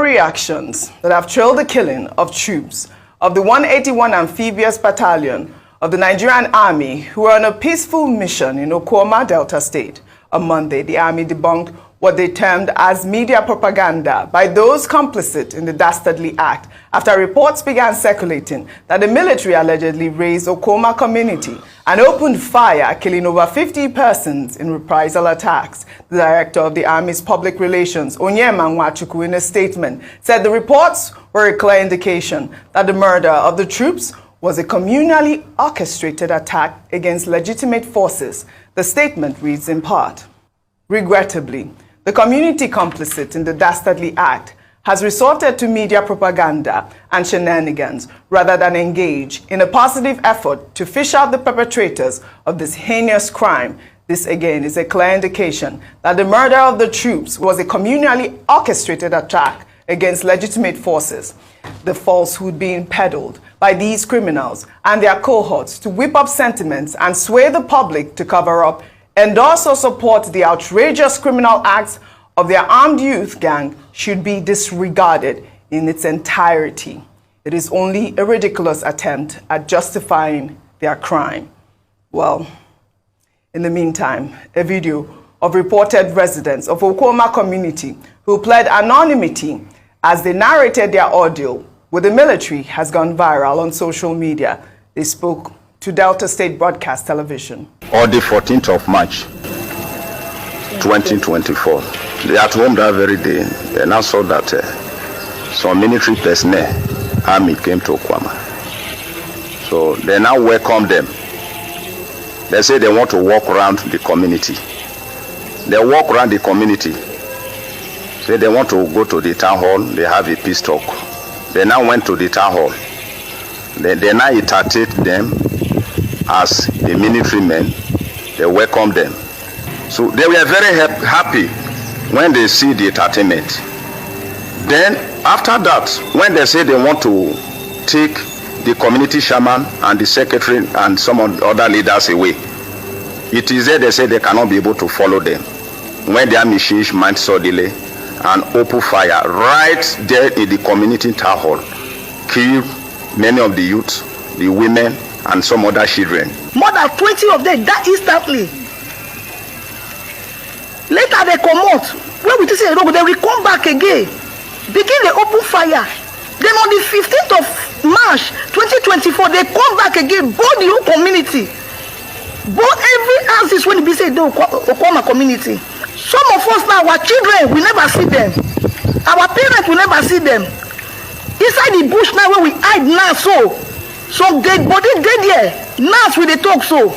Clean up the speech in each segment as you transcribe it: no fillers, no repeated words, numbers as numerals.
reactions that have trailed the killing of troops of the 181 Amphibious Battalion of the Nigerian Army who were on a peaceful mission in Okoma, Delta State. On Monday, the Army debunked what they termed as media propaganda by those complicit in the dastardly act after reports began circulating that the military allegedly razed Okoma community and opened fire, killing over 50 persons in reprisal attacks. The director of the Army's public relations, Onyema Nwachukwu, in a statement, said the reports were a clear indication that the murder of the troops was a communally orchestrated attack against legitimate forces. The statement reads in part, "Regrettably, the community complicit in the dastardly act has resorted to media propaganda and shenanigans rather than engage in a positive effort to fish out the perpetrators of this heinous crime. This again is a clear indication that the murder of the troops was a communally orchestrated attack against legitimate forces. The falsehood being peddled by these criminals and their cohorts to whip up sentiments and sway the public to cover up and also support the outrageous criminal acts of their armed youth gang should be disregarded in its entirety. It is only a ridiculous attempt at justifying their crime." Well, in the meantime, a video of reported residents of Okoma community who pled anonymity as they narrated their ordeal with the military has gone viral on social media. They spoke to Delta State Broadcast Television. On the 14th of March, 2024, they at home that very day, they now saw that some military personnel, army, came to Okoma. So they now welcome them. They say they want to walk around the community. They walk around the community. Say they want to go to the town hall, they have a peace talk. They now went to the town hall. They now entertained them as the military men. They welcomed them. So they were very happy when they see the entertainment. Then after that, when they say they want to take the community chairman and the secretary and some of the other leaders away, it is there they say they cannot be able to follow them. When their machines might suddenly and open fire right there in the community town hall, kill many of the youth, the women, and some other children. More than 20 of them died instantly. Later they come out. When we say they will come back again. Begin the open fire. Then on the 15th of March 2024, they come back again, both the whole community. Both every house is when we say the Okoma community. Some of us now, our children, we never see them. Our parents will never see them. Inside the bush now where we hide now, so dead body dead there. Now we they talk so.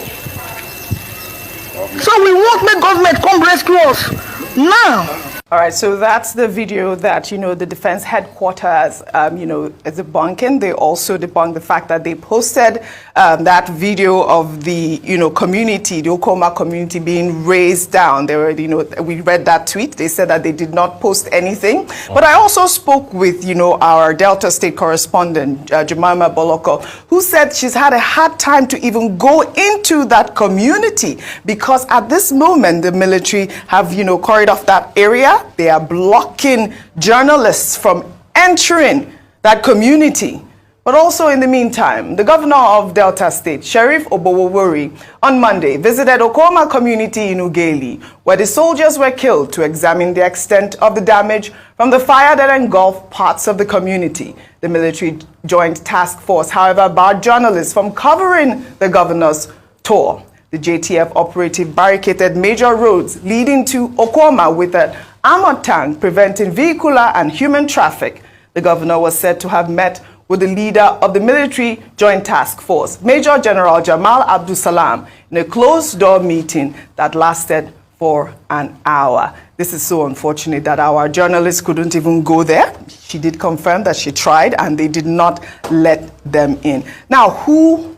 So we won't make government come rescue us now. All right, so that's the video that, the defense headquarters, is debunking. They also debunked the fact that they posted that video of the, community, the Okoma community being razed down. They were, we read that tweet. They said that they did not post anything. But I also spoke with, our Delta State correspondent, Jemima Boloko, who said she's had a hard time to even go into that community because at this moment, the military have, carried off that area. They are blocking journalists from entering that community. But also in the meantime, the governor of Delta State, Sheriff Obowowori, on Monday visited Okoma community in Ugeli, where the soldiers were killed, to examine the extent of the damage from the fire that engulfed parts of the community. The military joint task force, however, barred journalists from covering the governor's tour. The JTF operative barricaded major roads leading to Okoma with an armored tank preventing vehicular and human traffic. The governor was said to have met with the leader of the military joint task force, Major General Jamal Abdul Salam, in a closed-door meeting that lasted for an hour. This is so unfortunate that our journalist couldn't even go there. She did confirm that she tried and they did not let them in. Now, who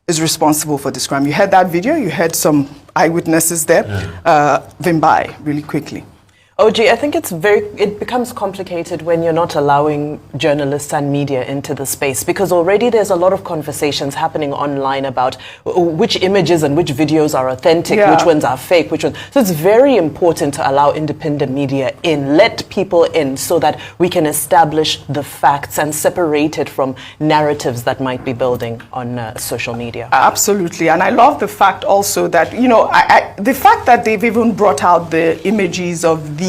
is responsible for this crime? You heard that video, you heard some eyewitnesses there. Vimbai, really quickly. OG, I think it becomes complicated when you're not allowing journalists and media into the space, because already there's a lot of conversations happening online about which images and which videos are authentic, which ones are fake, which ones. So it's very important to allow independent media in, let people in, so that we can establish the facts and separate it from narratives that might be building on social media. Absolutely. And I love the fact also that, the fact that they've even brought out the images of these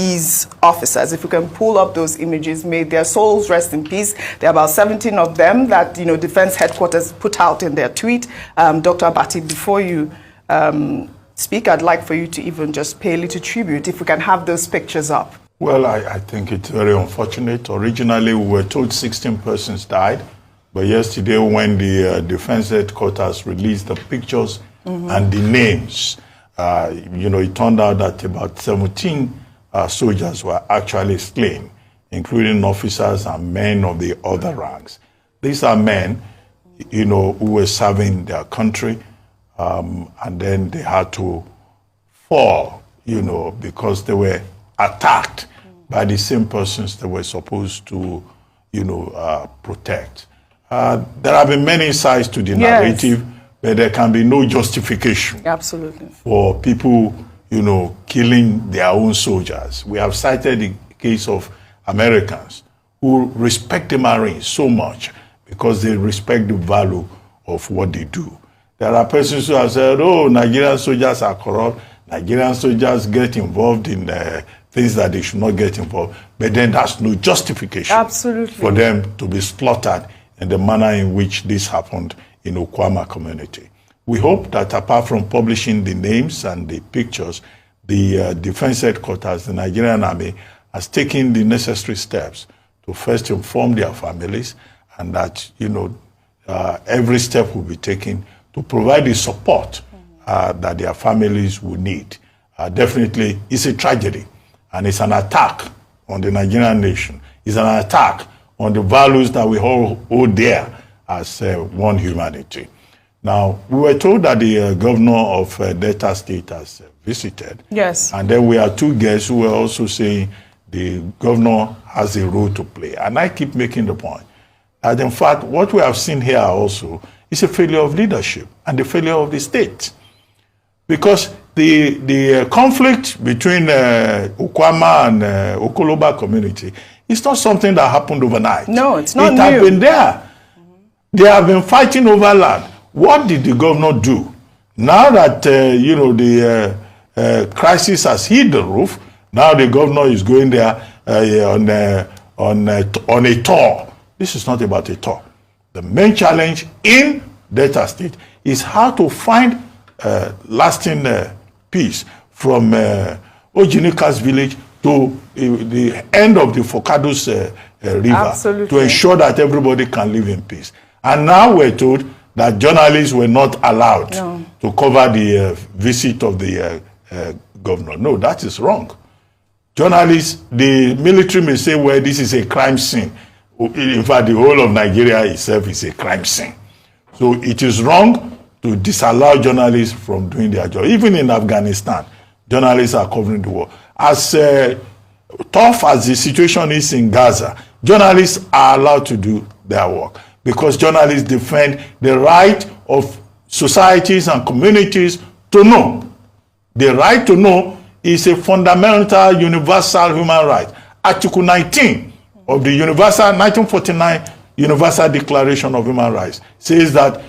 officers, if you can pull up those images, may their souls rest in peace. There are about 17 of them that, Defense Headquarters put out in their tweet. Dr. Abati, before you speak, I'd like for you to even just pay a little tribute, if we can have those pictures up. Well, I think it's very unfortunate. Originally, we were told 16 persons died, but yesterday when the Defense Headquarters released the pictures and the names, it turned out that about 17 soldiers were actually slain, including officers and men of the other ranks. These are men, who were serving their country, and then they had to fall, because they were attacked by the same persons they were supposed to, protect. There have been many sides to the narrative, but there can be no justification for people, killing their own soldiers. We have cited the case of Americans who respect the Marines so much because they respect the value of what they do. There are persons who have said, Nigerian soldiers are corrupt, Nigerian soldiers get involved in things that they should not get involved, but then that's no justification for them to be slaughtered in the manner in which this happened in Okwama community. We hope that apart from publishing the names and the pictures, the Defense Headquarters, the Nigerian Army, has taken the necessary steps to first inform their families, and that every step will be taken to provide the support that their families will need. Definitely, it's a tragedy, and it's an attack on the Nigerian nation. It's an attack on the values that we all hold dear as one humanity. Now, we were told that the governor of Delta State has visited. Yes. And then we have two guests who were also saying the governor has a role to play. And I keep making the point that, in fact, what we have seen here also is a failure of leadership and the failure of the state. Because the conflict between Okwama and Okoloba community is not something that happened overnight. No, it's not new. It has been there. They have been fighting over land. What did the governor do? Now that, the crisis has hit the roof, now the governor is going there on a tour. This is not about a tour. The main challenge in Delta State is how to find lasting peace from Ojinika's village to the end of the Focados River, to ensure that everybody can live in peace. And now we're told that journalists were not allowed to cover the visit of the governor. No, that is wrong. Journalists, the military may say, well, this is a crime scene. In fact, the whole of Nigeria itself is a crime scene. So it is wrong to disallow journalists from doing their job. Even in Afghanistan, journalists are covering the war. As tough as the situation is in Gaza, journalists are allowed to do their work, because journalists defend the right of societies and communities to know. The right to know is a fundamental universal human right. Article 19 of the 1949 Universal Declaration of Human Rights says that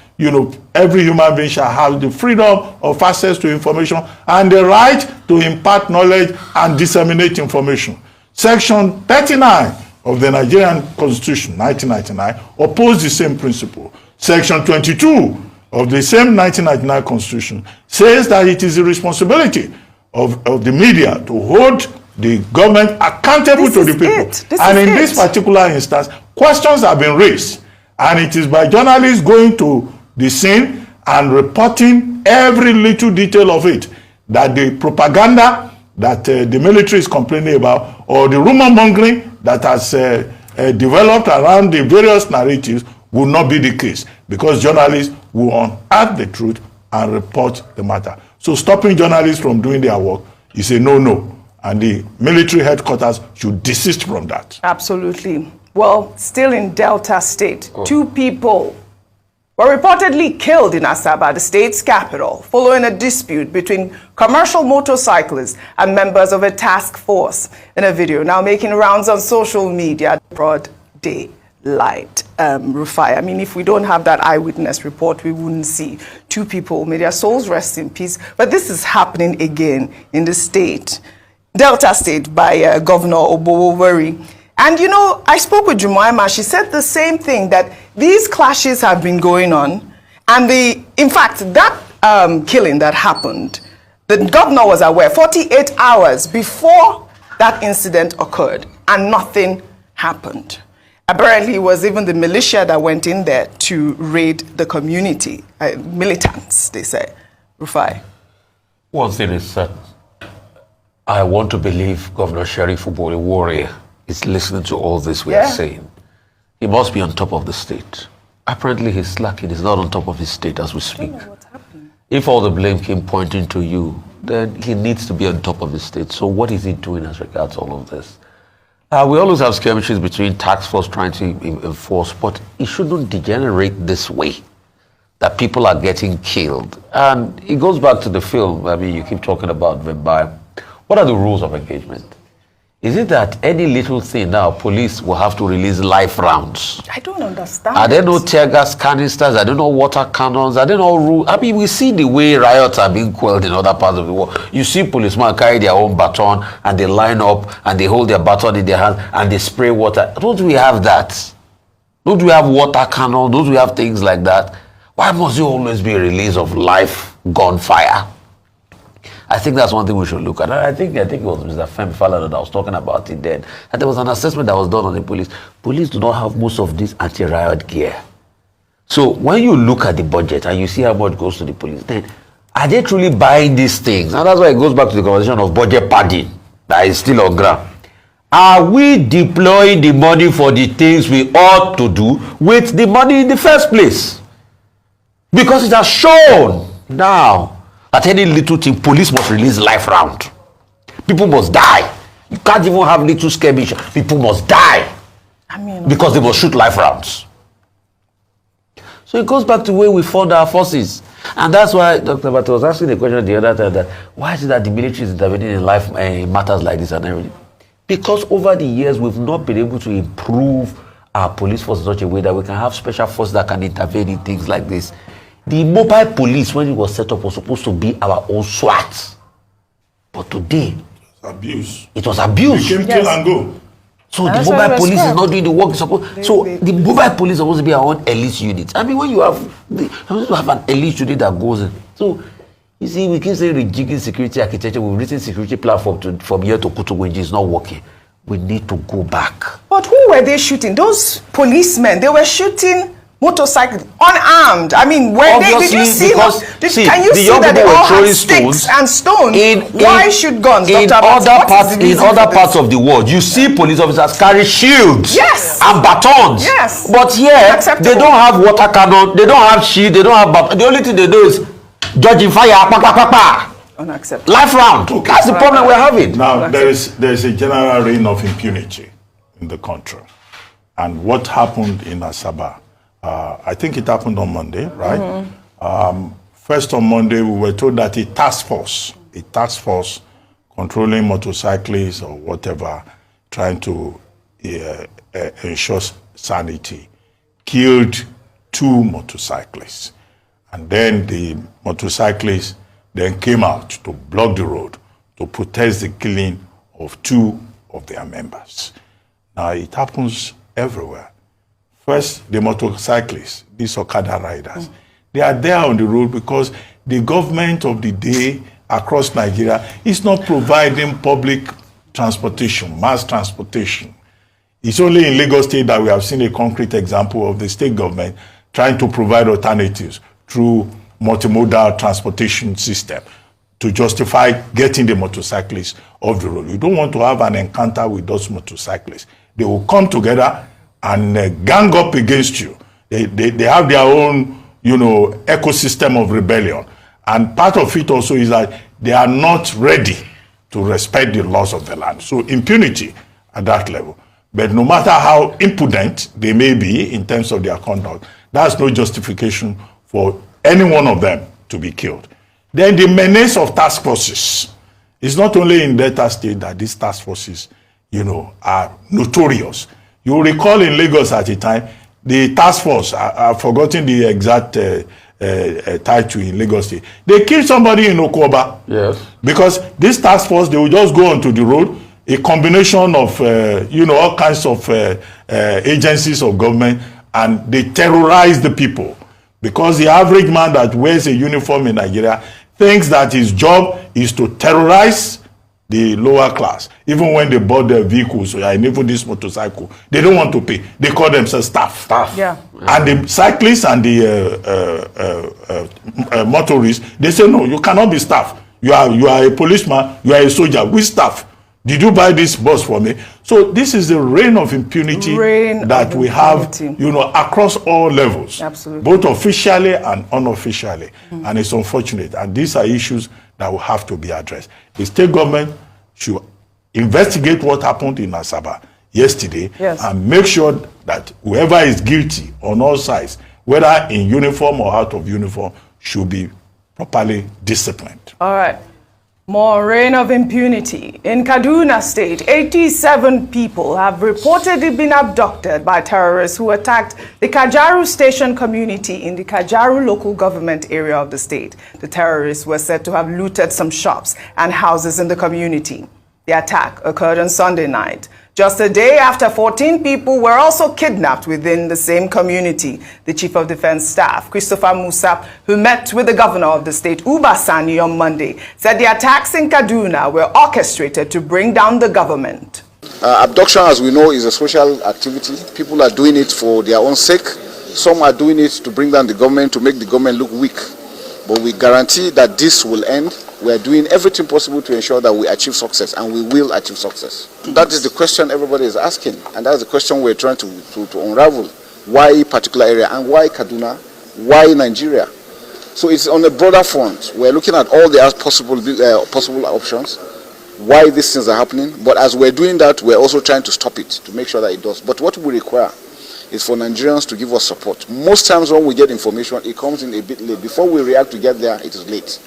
every human being shall have the freedom of access to information and the right to impart knowledge and disseminate information. Section 39 of the Nigerian Constitution, 1999, opposed the same principle. Section 22 of the same 1999 Constitution says that it is the responsibility of the media to hold the government accountable to the people. And in this particular instance, questions have been raised. And it is by journalists going to the scene and reporting every little detail of it that the propaganda that the military is complaining about, or the rumor mongering that has developed around the various narratives, will not be the case, because journalists will unearth the truth and report the matter. So stopping journalists from doing their work is a no-no. and the military headquarters should desist from that. Absolutely. Well, still in Delta State, 2 people were reportedly killed in Asaba, the state's capital, following a dispute between commercial motorcyclists and members of a task force. In a video now making rounds on social media, broad daylight. Rufai, I mean, if we don't have that eyewitness report, we wouldn't see 2 people. May their souls rest in peace. But this is happening again in the state, Delta State, by Governor Oboweri. And, you know, I spoke with Jemima. She said the same thing, that these clashes have been going on. And in fact, that killing that happened, the governor was aware 48 hours before that incident occurred, and nothing happened. Apparently, it was even the militia that went in there to raid the community, militants, they say. Rufai. One thing is certain. I want to believe Governor Sheriff Oboweri is listening to all this we are saying. He must be on top of the state. Apparently he's slacking. He's not on top of his state as we speak. If all the blame came pointing to you, then he needs to be on top of the state. So what is he doing as regards all of this? We always have skirmishes between task force trying to enforce, but it shouldn't degenerate this way, that people are getting killed. And it goes back to the film. I mean, you keep talking about Vembai. What are the rules of engagement? Is it that any little thing now, police will have to release live rounds? I don't understand. Are there no tear gas canisters? Are there no water cannons? Are there no rules? I mean, we see the way riots are being quelled in other parts of the world. You see policemen carry their own baton and they line up and they hold their baton in their hand and they spray water. Don't we have that? Don't we have water cannons? Don't we have things like that? Why must there always be a release of live gunfire? I think that's one thing we should look at. I think it was Mr. Femi Falana that was talking about it then. That there was an assessment that was done on the police. Police do not have most of this anti-riot gear. So when you look at the budget and you see how much goes to the police, then are they truly buying these things? And that's why it goes back to the conversation of budget padding that is still on ground. Are we deploying the money for the things we ought to do with the money in the first place? Because it has shown now at any little thing, police must release life round. People must die. You can't even have little skirmish. People must die. I mean, because they must shoot life rounds. So it goes back to where we fund our forces. And that's why Dr. Bato was asking the question the other time, that why is it that the military is intervening in life matters like this and everything? Because over the years, we've not been able to improve our police force in such a way that we can have special forces that can intervene in things like this. The mobile police, when it was set up, was supposed to be our own SWAT. But today, Abuse. It was abused. It became kill and go. So the mobile police is not doing the work supposed. The mobile police is supposed to be our own elite unit. I mean, when you have an elite unit that goes in. So you see, we keep saying rejigging security architecture. We've written security platform from here to Kutuwenji is not working. We need to go back. But who were they shooting? Those policemen, they were shooting motorcycles, unarmed. I mean, did you see? Can you see that they all had sticks and stones? Why shoot guns, in other parts of the world, you see police officers carry shields, and batons. Yes. But here, they don't have water cannon, they don't have shield, they don't have baton. The only thing they do is judging fire. Unacceptable. Life round. Okay. That's the problem we're having. Now, there is a general reign of impunity in the country. And what happened in Asaba, I think it happened on Monday, right? Mm-hmm. First on Monday, we were told that a task force controlling motorcyclists or whatever, trying to ensure sanity, killed 2 motorcyclists. And then the motorcyclists then came out to block the road to protest the killing of 2 of their members. Now, it happens everywhere. First, the motorcyclists, these Okada riders, they are there on the road because the government of the day across Nigeria is not providing public transportation, mass transportation. It's only in Lagos State that we have seen a concrete example of the state government trying to provide alternatives through multimodal transportation system to justify getting the motorcyclists off the road. You don't want to have an encounter with those motorcyclists. They will come together and gang up against you. They have their own, ecosystem of rebellion. And part of it also is that they are not ready to respect the laws of the land. So impunity at that level. But no matter how impudent they may be in terms of their conduct, that's no justification for any one of them to be killed. Then the menace of task forces. It's not only in Delta State that these task forces, are notorious. You recall in Lagos at the time, the task force, I've forgotten the exact title in Lagos State. They killed somebody in Okoba. Yes. Because this task force, they will just go onto the road, a combination of, all kinds of agencies of government, and they terrorize the people. Because the average man that wears a uniform in Nigeria thinks that his job is to terrorize the lower class. Even when they bought their vehicles, and even this motorcycle, they don't want to pay. They call themselves staff. Yeah. And the cyclists and the motorists, they say, no, you cannot be staff. You are a policeman, you are a soldier. We staff. Did you buy this bus for me? So this is the reign of impunity that we have, across all levels. Absolutely. Both officially and unofficially. And it's unfortunate. And these are issues that will have to be addressed. The state government should investigate what happened in Asaba yesterday, and make sure that whoever is guilty on all sides, whether in uniform or out of uniform, should be properly disciplined. All right. More reign of impunity. In Kaduna State, 87 people have reportedly been abducted by terrorists who attacked the Kajaru Station community in the Kajaru local government area of the state. The terrorists were said to have looted some shops and houses in the community. The attack occurred on Sunday night, just a day after 14 people were also kidnapped within the same community. The Chief of Defense Staff, Christopher Musa, who met with the governor of the state, Uba Sani, on Monday, said the attacks in Kaduna were orchestrated to bring down the government. Abduction, as we know, is a social activity. People are doing it for their own sake. Some are doing it to bring down the government, to make the government look weak. But we guarantee that this will end. We are doing everything possible to ensure that we achieve success, and we will achieve success. That is the question everybody is asking, and that's the question we're trying to unravel. Why particular area, and why Kaduna? Why Nigeria? So it's on a broader front. We're looking at all the possible options, why these things are happening. But as we're doing that, we're also trying to stop it, to make sure that it does. But what we require is for Nigerians to give us support. Most times when we get information, it comes in a bit late. Before we react to get there, it is late.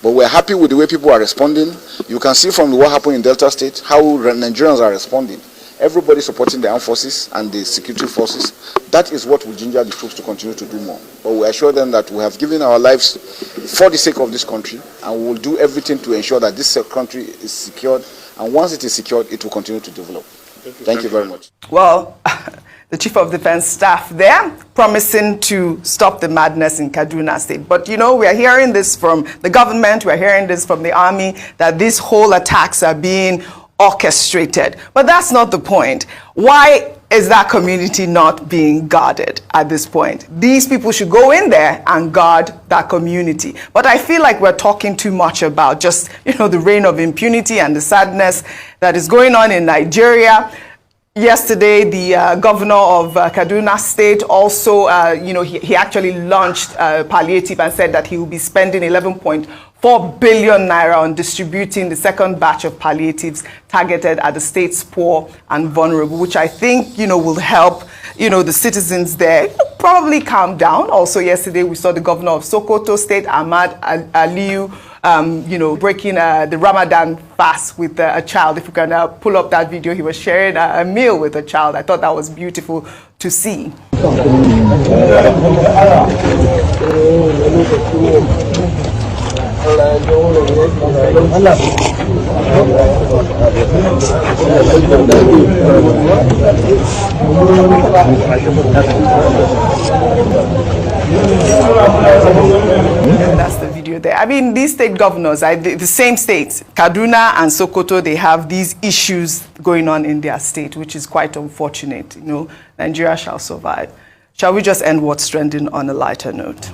But we're happy with the way people are responding. You can see from what happened in Delta State, how Nigerians are responding. Everybody supporting the armed forces and the security forces. That is what will ginger the troops to continue to do more. But we assure them that we have given our lives for the sake of this country, and we will do everything to ensure that this country is secured. And once it is secured, it will continue to develop. Thank you very much. Well, the Chief of Defense Staff there promising to stop the madness in Kaduna State. But, we are hearing this from the government, we are hearing this from the army, that these whole attacks are being orchestrated. But that's not the point. Why is that community not being guarded at this point? These people should go in there and guard that community. But I feel like we're talking too much about just, the reign of impunity and the sadness that is going on in Nigeria. Yesterday, the governor of Kaduna State also, he actually launched palliative and said that he will be spending 11.4 billion naira on distributing the second batch of palliatives targeted at the state's poor and vulnerable, which I think, will help, the citizens there probably calm down. Also, yesterday, we saw the governor of Sokoto State, Ahmad Aliyu, breaking the Ramadan fast with a child. If you can pull up that video, he was sharing a meal with a child. I thought that was beautiful to see. That's the video there. I mean, these state governors, the same states, Kaduna and Sokoto, they have these issues going on in their state, which is quite unfortunate. Nigeria shall survive. Shall we just end what's trending on a lighter note?